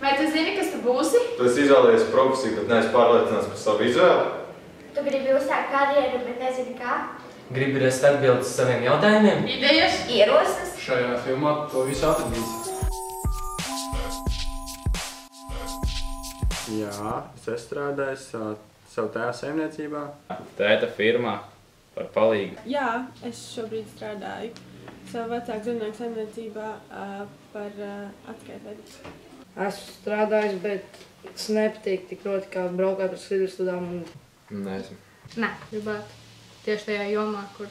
Vai tu zini, kas tu būsi? Tu esi izvēlējies profesiju, bet neesi pārliecināts par savu izvēli? Tu gribi uzsākt karjeru, bet nezini kā? Gribi rast atbildes saviem jautājumiem? Idejas? Ierosmes? Šajā filmā to visu atradīsi. Jā, es strādāju savu tēva saimniecībā. Tēta firmā par palīgu. Jā, es šobrīd strādāju savu vecāku zemnieku saimniecībā par atskaitvedis. Esmu strādājis, bet tas nepatīk tik ļoti kā braukāt ar skrituļslidām. Neesmu. Nē, gribētu. Tieši tajā jomā, kur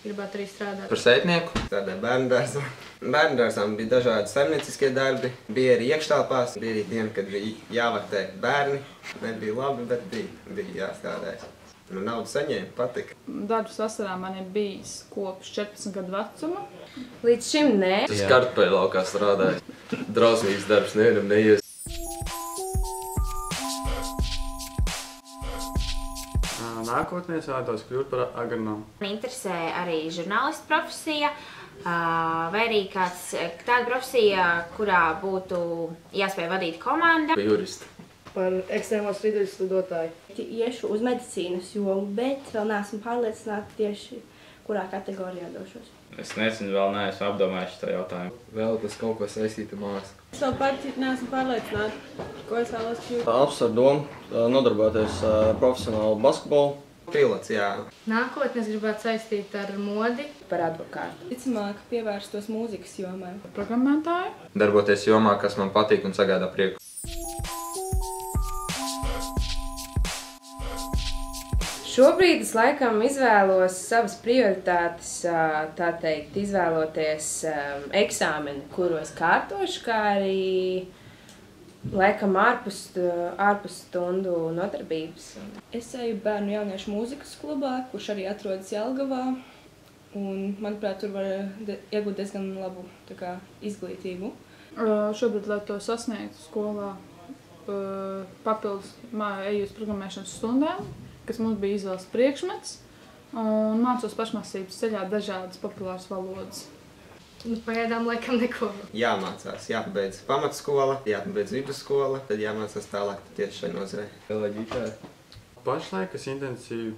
gribētu arī strādāt. Par sētnieku. Strādāju bērndārzā. Bērndārzām bija dažādi saimnieciskie darbi. Bija arī iekštelpās. Bija arī diena, kad bija jāvartē bērni. Nebija labi, bet bija jāstrādājas. Naudu saņēma, patika. Darbs vasarā man ir bijis kopš 14 gadu vecuma. Līdz šim nē. Tas kartupeļu laukā strādāju. Drausmīgs darbs, nevienam neies. Nākotnē es vēlētos kļūt par agronomu. Man interesē arī žurnālistu profesija, vai arī tāda profesija, kurā būtu jāspēj vadīt komanda. Juristi. Par ekstrēmo skrituļslidotāju. Iešu uz medicīnas jomu, bet vēl neesmu pārliecināta tieši, kurā kategorijā došos. Es nezinu, vēl neesmu apdomājis šo jautājumu. Vēlaties kaut ko saistīt ar māsu. Es vēl pati neesmu pārliecināta, ko es vēlos kļūt. Apsver domu nodarboties profesionālu basketbolu. Pilots, jā. Nākotnē es gribētu saistīt ar modi. Par advokātu. Ticamāk pievērstos mūzikas jomai. Programmētāju. Darboties jomā, kas man patīk un sagādā prieku. Šobrīd es laikam izvēlos savas prioritātes, tā teikt, izvēloties eksāmeni, kuru es kārtošu, kā arī laikam ārpus stundu nodarbības. Es eju bērnu jauniešu mūzikas klubā, kurš arī atrodas Jelgavā. Un, manuprāt, tur var iegūt diezgan labu izglītību. Šobrīd, lai to sasniegtu skolā, papildus eju uz programmēšanas stundām, kas mums bija izvēles priekšmets, un mācos pašmācības ceļā dažādas populāras valodas. Pagaidām laikam neko. Jāmācās, jāpabeidz pamatskola, jāpabeidz vidusskola, tad jāmācās tālāk tieši šai nozarei. Spēlē ģitāru. Pašlaik es intensīvi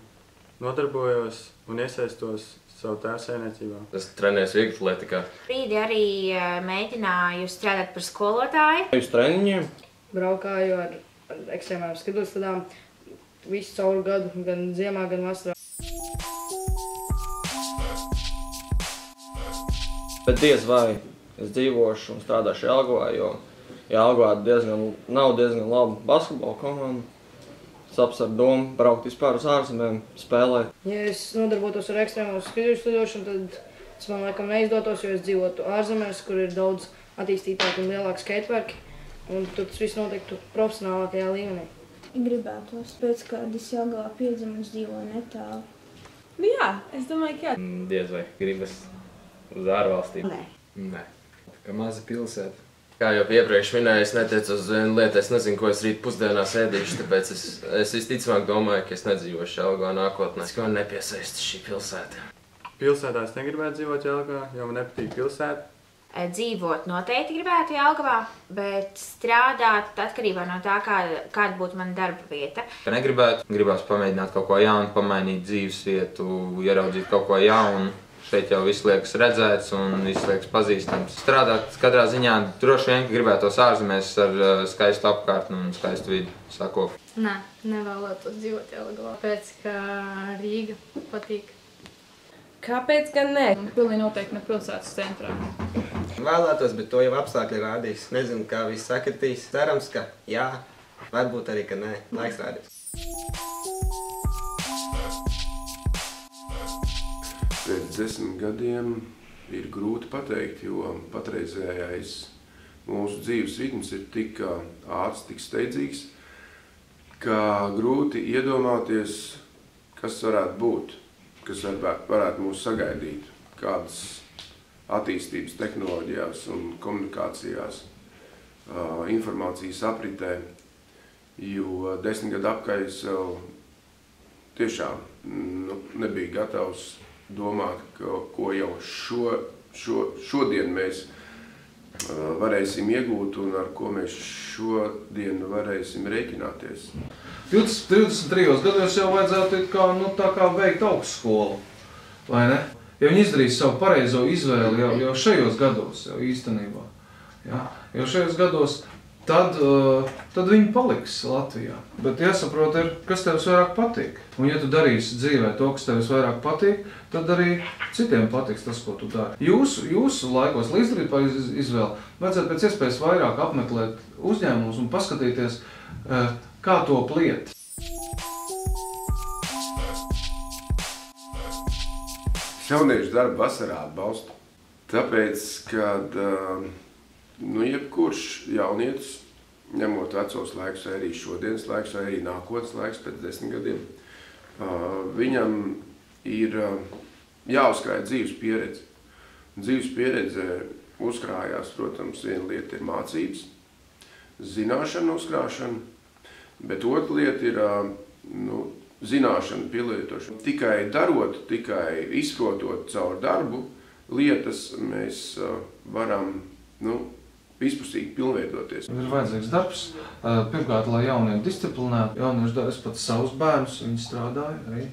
nodarbojos un iesaistos savu tēva saimniecībā. Es trenējos vieglatletikā. Brīdi arī mēģināju strādāt par skolotāju. Uz treniņiem. Braukāju ar ekstrēmām skrituļslidām visu cauru gadu, gan ziemā, gan vasarā. Bet diez vai es dzīvošu un strādāšu Jelgavā, jo Jelgavā nav diezgan laba basketbola komanda. Es apsveru domu braukt vispār uz ārzemēm, spēlēt. Ja es nodarbotos ar ekstrēmo skrituļslidošanu, tad tas man laikam neizdotos, jo es dzīvotu ārzemēs, kur ir daudz attīstītāki un lielāki skateparki, un tur tas viss notiktu profesionālākajā līmenī. Gribētos, pēc kādas Jelgavā piedzimu un dzīvoju netālu. Jā, es domāju, ka jā. Diez vai gribas uz ārvalstīm? Nē. Nē. Kā maza pilsēta. Kā jau iepriekš minēju, es netiecu uz vienu lietu, es nezinu, ko es rīt pusdienās ēdīšu, tāpēc es visticamāk domāju, ka es nedzīvošu Jelgavā nākotnē. Es ko nepiesaista šī pilsēta. Pilsētā es negribētu dzīvot Jelgavā, jo man nepatīk pilsēta. Dzīvot noteikti gribētu Jelgavā, bet strādāt atkarībā no tā, kāda būtu mana darba vieta. Ja gribās pamēģināt kaut ko jaunu, pamainīt dzīves vietu, ieraudzīt kaut ko jaunu. Šeit jau viss liekas redzēts un viss liekas pazīstams. Strādāt katrā ziņā droši vien gribētos ārzemēs ar skaistu apkārtni un skaistu vidi sakopu. Nē, nevēlētos dzīvot Jelgavā, pēc ka Rīga patīk. Kāpēc gan nē? Pilnīgi noteikti ne pilsētas centrā. Vēlētos, bet to jau apstākļi rādīs. Nezinu, kā viss sakritīs. Cerams, ka jā, varbūt arī, ka nē. Laiks rādīs. Pēc 10 gadiem ir grūti pateikt, jo patreizējais mūsu dzīves ritms ir tik ātrs, tik steidzīgs, ka grūti iedomāties, kas varētu būt, kas varētu mūs sagaidīt, kādas attīstības tehnoloģijās un komunikācijās, informācijas apritē, jo 10 gadu apkārt es vēl tiešām nebija gatavs domāt, ko jau šodien mēs varēsim iegūt un ar ko mēs šodien varēsim rēķināties. 23 gados jau vajadzētu tā kā veikt augstskolu, vai ne? Ja viņi izdarīs savu pareizo izvēli jau šajos gados, jau īstenībā, ja? Jau šajos gados, tad viņi paliks Latvijā. Bet jāsaprot kas tev vairāk patīk. Un ja tu darīsi dzīvē to, kas tev vairāk patīk, tad arī citiem patiks tas, ko tu dari. Jūsu laikos, lai izdarītu izvēli, vajadzētu pēc iespējas vairāk apmeklēt uzņēmumus un paskatīties, kā top lieta. Jauniešu darbu vasarā atbalstu, tāpēc, kad jebkurš jaunietis, ņemot vecos laikus, vai arī šodienas laikus, vai arī nākotnes laikus pēc 10 gadiem, viņam ir jāuzkrāj dzīves pieredze. Dzīves pieredze uzkrājās, protams, viena lieta ir mācības, zināšana uzkrāšana, bet otra lieta ir zināšana pielietošana. Tikai darot, tikai izprotot caur darbu lietas, mēs varam vispusīgi pilnveidoties. Ir vajadzīgs darbs. Pirmkārt, lai jaunieši disciplinētu. Jaunieši dara pats savus bērnus, viņi strādāja arī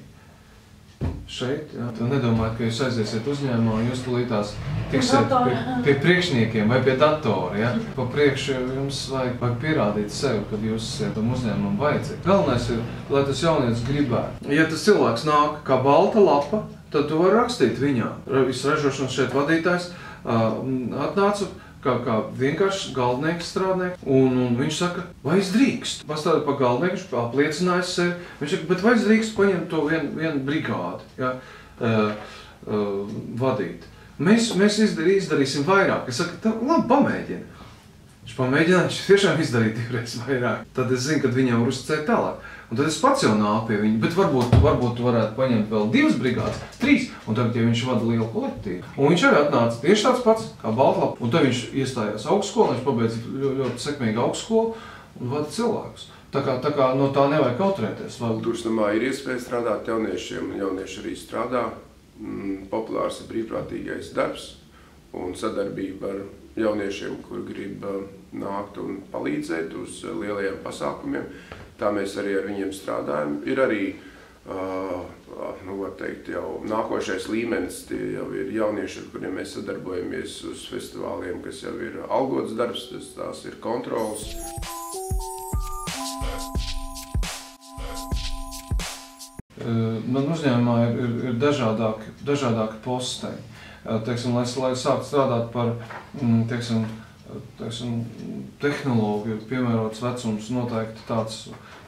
šeit. Jā. Nedomājiet, ka jūs aiziesiet uzņēmumā un jūs tulītās tiksiet pie priekšniekiem vai pie datora. Ja? Pa priekšu jums vajag pierādīt sevi, kad jūs esat tam uzņēmumam vajadzīgi. Galvenais ir, lai tas jaunietis gribētu. Ja tas cilvēks nāk kā balta lapa, tad tu vari rakstīt viņām. Viss ražošanas šeit vadītājs atnāca kā vienkārši galdnieks strādnieks, un viņš saka, vai es drīkst? Pastāv pa galdnieku, viņš apliecinājis sevi, viņš saka, bet vai es drīkst paņemt to vienu brigādi, vadīt? Mēs izdarīsim vairāk. Es saku, labi, pamēģini. Viņš pamēģināja, viņš tiešām izdarīja divreiz vairāk. Tad es zinu, kad viņam var uzticēt tālāk. Un tad es pats jau nāku pie viņa, bet varbūt tu varētu paņemt vēl 2 brigādes, 3, un tagad, ja viņš vada lielu kolektīvu. Un viņš arī atnāca tieši tāds pats, kā baltlapa, un tad viņš iestājās augstskolu, viņš pabeidza ļoti sekmīgi augstskolu un vada cilvēkus. Tā kā no tā nevajag kautrēties. Kultūrsnamā ir iespēja strādāt jauniešiem, un jaunieši arī strādā. Populārs ir brīvprātīgais darbs un sadarbība ar jauniešiem, kur grib nākt un palīdzēt uz lielajiem pasākumiem. Tā mēs arī ar viņiem strādājam. Ir arī, var teikt, jau nākošais līmenis, tie jau ir jaunieši, ar kuriem mēs sadarbojamies uz festivāliem, kas jau ir algots darbs, tās ir kontrols. Man uzņēmumā ir dažādāki posteņi. Teiksim, lai sāktu strādāt par, tehnoloģiju, piemērots vecums noteikti tāds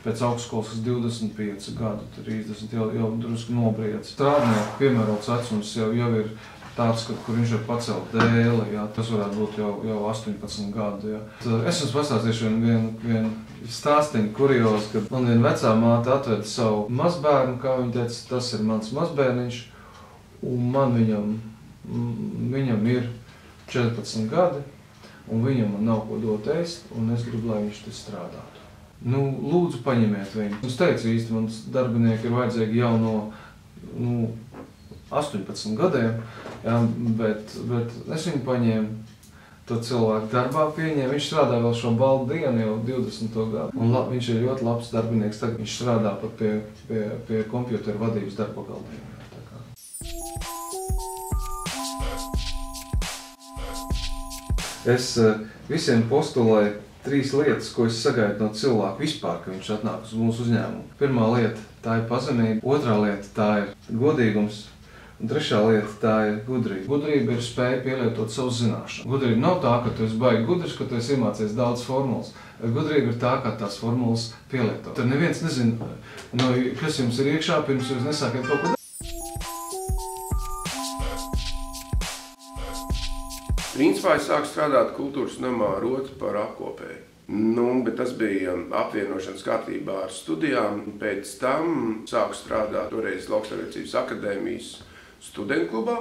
pēc augstskolas, kas 25 gadu, 30 jau drusku nobriedz. Strādnieku piemērots vecums jau ir tāds, kur viņš var pacelt dēli, jā. Tas varētu būt jau 18 gadu. Jā. Es jums pastāstīšu vienu stāstiņu kuriozu, kad man viena vecā māte atveda savu mazbērnu, kā viņa teica, tas ir mans mazbērniņš, un viņam ir 14 gadi, un viņam nav ko dot ēst, un es gribu, lai viņš te strādātu. Lūdzu, paņemiet viņu. Es teicu īsti, mans darbinieki ir vajadzīgi jau no 18 gadiem, jā, bet es viņu paņēmu, to cilvēku darbā pieņēmu. Viņš strādā vēl šo baldu dienu jau 20. gadu, un viņš ir ļoti labs darbinieks. Tagad viņš strādā pat pie kompjuteru vadības darba galdiem. Es visiem postulēju 3 lietas, ko es sagaidu no cilvēka vispār, ka viņš atnāk uz mūsu uzņēmumu. Pirmā lieta, tā ir pazemība. Otrā lieta, tā ir godīgums. Un trešā lieta, tā ir gudrība. Gudrība ir spēja pielietot savu zināšanu. Gudrība nav tā, ka tu esi baigi gudrs, ka tu esi iemācies daudz formulas. Gudrība ir tā, ka tās formulas pielietot. Tad neviens nezina, kas jums ir iekšā, pirms jūs nesākat kaut ko darīt. Principā es sāku strādāt kultūras namā Rota par apkopēju. Bet tas bija apvienošanas kārtībā ar studijām. Pēc tam sāku strādāt toreiz Lauksaimniecības akadēmijas studentklubā,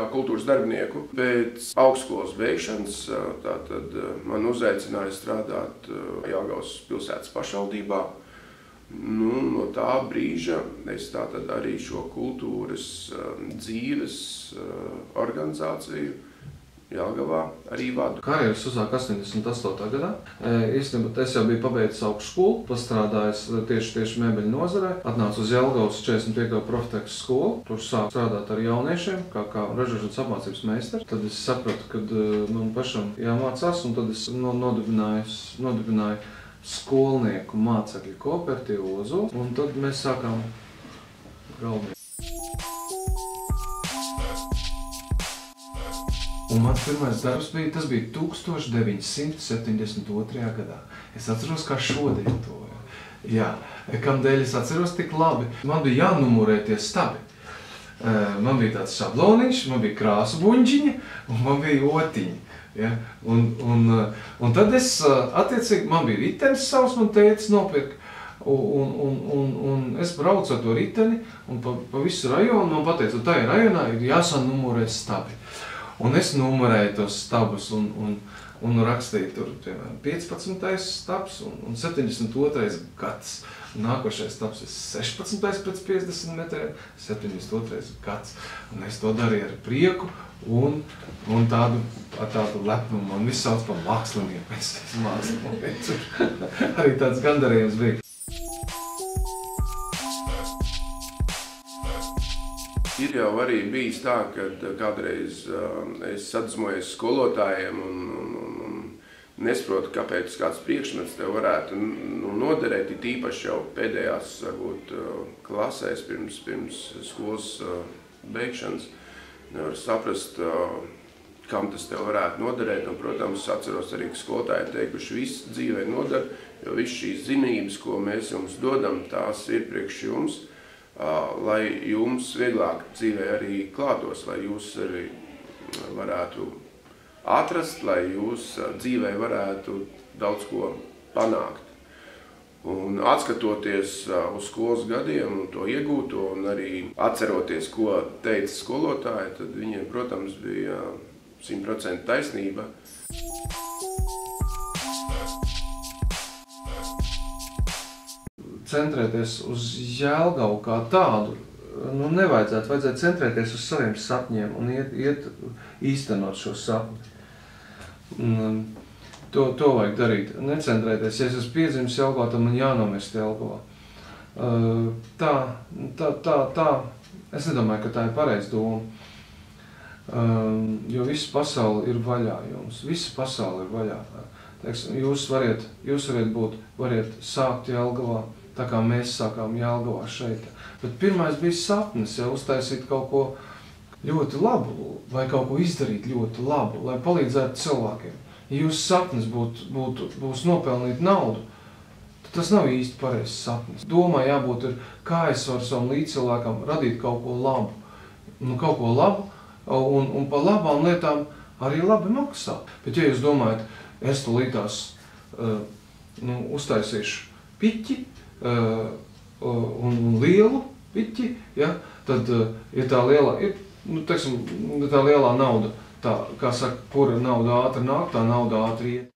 kultūras darbinieku. Pēc augstskolas beigšanas tātad man uzaicināja strādāt Jelgavas pilsētas pašvaldībā. No tā brīža es tātad arī šo kultūras dzīves organizāciju Jelgavā arī vadu. Karjeras uzsāk 88. gadā. Īstenībā es jau biju pabeidzis augstskolu, pastrādājis tieši mēbeļu nozarē. Atnācu uz Jelgavas 45. profiteks skolu, tur sāku strādāt ar jauniešiem, kā ražošanas apmācības meistars. Tad es sapratu, ka man pašam jāmācās, un tad es nodibināju skolnieku mācekļu kooperatīvu Ozols, un tad mēs sākām galvenie. Un mans pirmais darbs bija 1972. gadā. Es atceros, kā šodien to. Jā, kamdēļ es atceros tik labi. Man bija jānumurē tie stabi. Man bija tāds šabloniņš, man bija krāsu buņģiņa un man bija otiņa. Ja? Un tad es, attiecīgi, man bija ritenis savs, man tētis nopirka. Un es braucu ar to riteni un pa visu rajonu man pateicu, tajā rajonā ir jāsanumurē stabi. Un es numurēju tos stabus un rakstīju tur, piemēram, 15. stabs un 72. gads. Nākošais stabs ir 16. pēc 50 metriem, 72. gads. Un es to darīju ar prieku un tādu lepnumu. Man viss sauc par mākslinieku. Es esmu mākslinieks. Arī tāds gandarījums bija. Ir jau arī bijis tā, ka kādreiz es sadusmojos skolotājiem un nesaprotu, kāpēc kāds priekšmets tev varētu noderēt, it īpaši jau pēdējās, varbūt, klasēs pirms skolas beigšanas. Nevar saprast, kam tas tev varētu noderēt, un, protams, atceros arī, ka skolotāji teikuši, viss dzīvē nodar, jo viss šīs zinības, ko mēs jums dodam, tās ir priekš jums, lai jums vieglāk dzīvē arī klātos, lai jūs arī varētu atrast, lai jūs dzīvē varētu daudz ko panākt. Un atskatoties uz skolas gadiem un to iegūto un arī atceroties, ko teica skolotāji, tad viņiem, protams, bija 100% taisnība. Centrēties uz Jelgavu kā tādu, vajadzētu centrēties uz saviem sapņiem un iet īstenot šo sapni. To vajag darīt, necentrēties. Ja es esmu piedzimis Jelgavā, tad man jānomirst Jelgavā. Tā, es nedomāju, ka tā ir pareiza doma. Jo visa pasaule ir vaļā jums, visa pasaule ir vaļā. Jūs variet sākt Jelgavā, tā kā mēs sākām Jelgavā šeit. Bet pirmais bija sapnis, ja uztaisīt kaut ko ļoti labu, vai kaut ko izdarīt ļoti labu, lai palīdzētu cilvēkiem. Ja jūsu sapnis būs nopelnīt naudu, tad tas nav īsti pareizs sapnis. Domā jābūt ir, kā es varu savam līdzcilvēkam radīt kaut ko labu. Kaut ko labu, un par labām lietām arī labi maksā. Bet ja jūs domājat, es tulītās uztaisīšu piķi, un lielu piķi, ja, tad, ja tā lielā nauda, kā saka, kura nauda ātri nāk, tā nauda ātri iet.